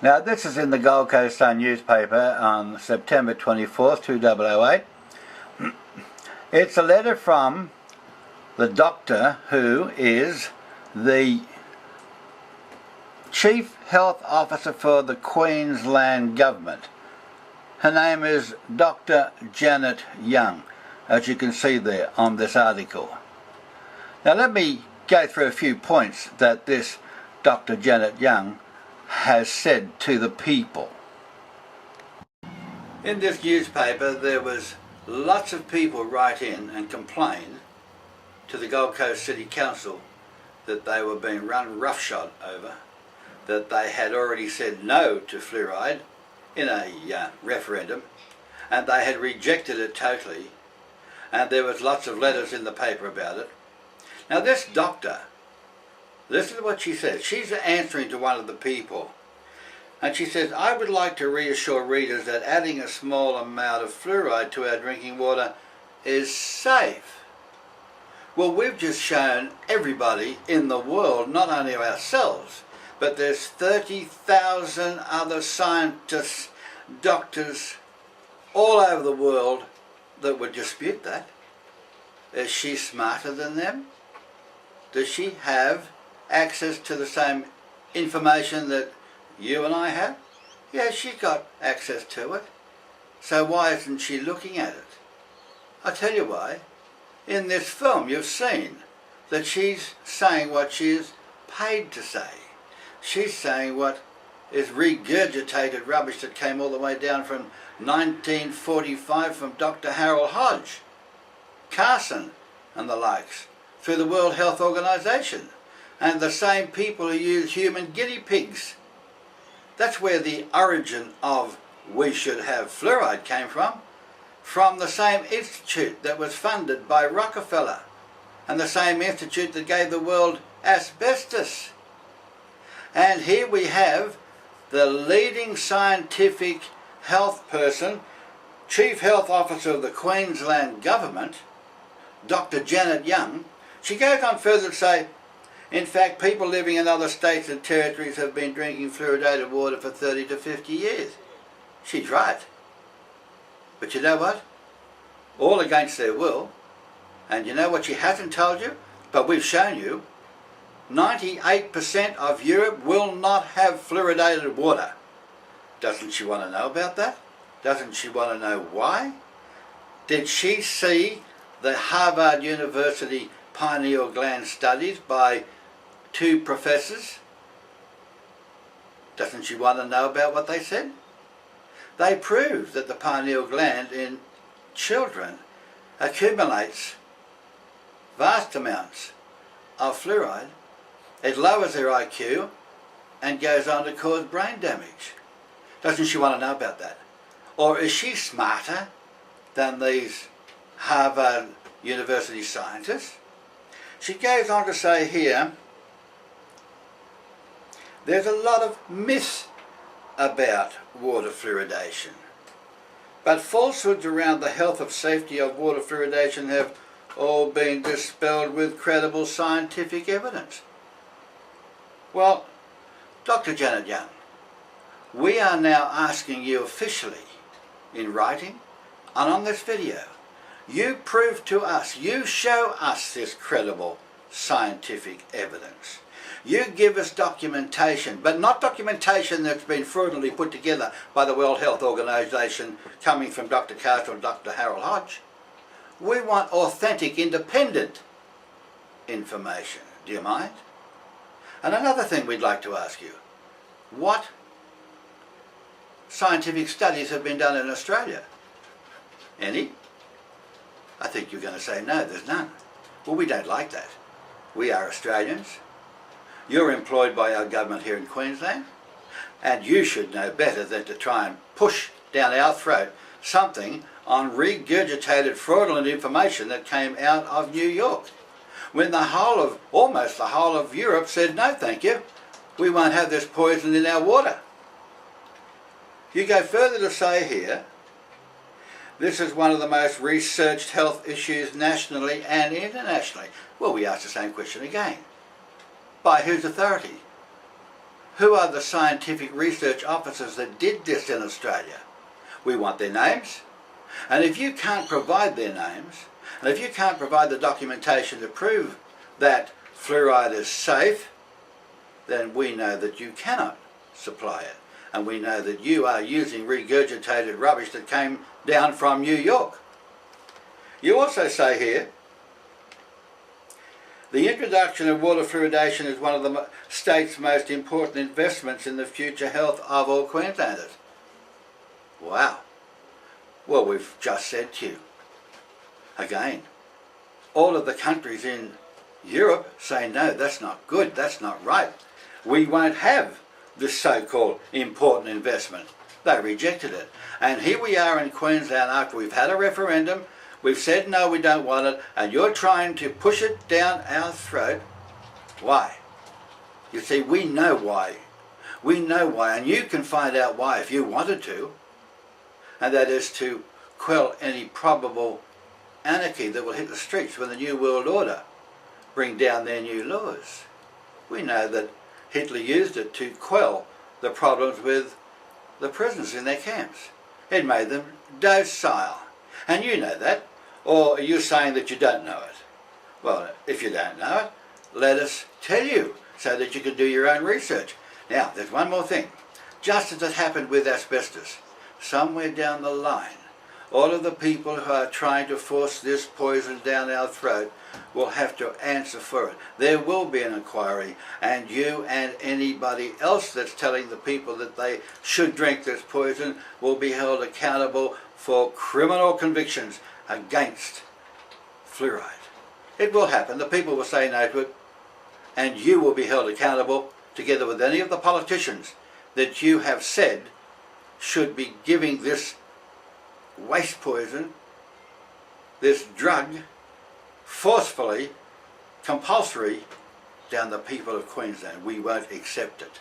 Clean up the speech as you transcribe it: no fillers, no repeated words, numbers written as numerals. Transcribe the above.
Now this is in the Gold Coast Sun newspaper on September 24th, 2008. It's a letter from the doctor who is the Chief Health Officer for the Queensland Government. Her name is Dr Jannette Young, as you can see there on this article. Now let me go through a few points that this Dr Jannette Young has said to the people. In this newspaper there was lots of people write in and complain to the Gold Coast City Council that they were being run roughshod over, that they had already said no to fluoride in a referendum and they had rejected it totally, and there was lots of letters in the paper about it. Now this doctor, listen to what she says. She's answering to one of the people, and she says, I would like to reassure readers that adding a small amount of fluoride to our drinking water is safe. Well, we've just shown everybody in the world, not only ourselves, but there's 30,000 other scientists, doctors all over the world that would dispute that. Is she smarter than them? Does she have access to the same information that you and I have? Yeah, she's got access to it. So why isn't she looking at it? I'll tell you why. In this film you've seen that she's saying what she is paid to say. She's saying what is regurgitated rubbish that came all the way down from 1945 from Dr Harold Hodge, Carson and the likes, through the World Health Organization, and the same people who use human guinea pigs. That's where the origin of we should have fluoride came from the same institute that was funded by Rockefeller, and the same institute that gave the world asbestos. And here we have the leading scientific health person, Chief Health Officer of the Queensland Government, Dr Jannette Young. She goes on further to say, in fact, people living in other states and territories have been drinking fluoridated water for 30 to 50 years. She's right. But you know what? All against their will. And you know what she hasn't told you? But we've shown you. 98% of Europe will not have fluoridated water. Doesn't she want to know about that? Doesn't she want to know why? Did she see the Harvard University pineal gland studies by 2 professors? Doesn't she want to know about what they said? They proved that the pineal gland in children accumulates vast amounts of fluoride. It lowers their IQ and goes on to cause brain damage. Doesn't she want to know about that? Or is she smarter than these Harvard University scientists? She goes on to say here, there's a lot of myths about water fluoridation, but falsehoods around the health and safety of water fluoridation have all been dispelled with credible scientific evidence. Well, Dr Jannette Young, we are now asking you officially, in writing and on this video, you prove to us, you show us this credible scientific evidence. You give us documentation, but not documentation that's been fraudulently put together by the World Health Organization coming from Dr Carson or Dr Harold Hodge. We want authentic, independent information. Do you mind? And another thing we'd like to ask you, what scientific studies have been done in Australia? Any? I think you're going to say no, there's none. Well, we don't like that. We are Australians. You're employed by our government here in Queensland, and you should know better than to try and push down our throat something on regurgitated fraudulent information that came out of New York, when almost the whole of Europe said no thank you, we won't have this poison in our water. You go further to say here, this is one of the most researched health issues nationally and internationally. Well, we ask the same question again. By whose authority? who are the scientific research officers that did this in Australia? We want their names. And if you can't provide their names, and if you can't provide the documentation to prove that fluoride is safe, then we know that you cannot supply it. And we know that you are using regurgitated rubbish that came down from New York. You also say here, the introduction of water fluoridation is one of the state's most important investments in the future health of all Queenslanders. Wow. Well, we've just said to you, again, all of the countries in Europe say, no, that's not good, that's not right. We won't have this so-called important investment. They rejected it. And here we are in Queensland after we've had a referendum, we've said no, we don't want it, and you're trying to push it down our throat. Why? You see, we know why. We know why, and you can find out why if you wanted to, and that is to quell any probable anarchy that will hit the streets when the New World Order bring down their new laws. We know that Hitler used it to quell the problems with the prisoners in their camps. It made them docile. And you know that. Or are you saying that you don't know it? Well, if you don't know it, let us tell you so that you can do your own research. Now, there's one more thing. Just as it happened with asbestos, somewhere down the line, all of the people who are trying to force this poison down our throat will have to answer for it. There will be an inquiry, and you and anybody else that's telling the people that they should drink this poison will be held accountable for criminal convictions against fluoride. It will happen. The people will say no to it, and you will be held accountable together with any of the politicians that you have said should be giving this waste poison, this drug, forcefully, compulsory, down the people of Queensland. We won't accept it.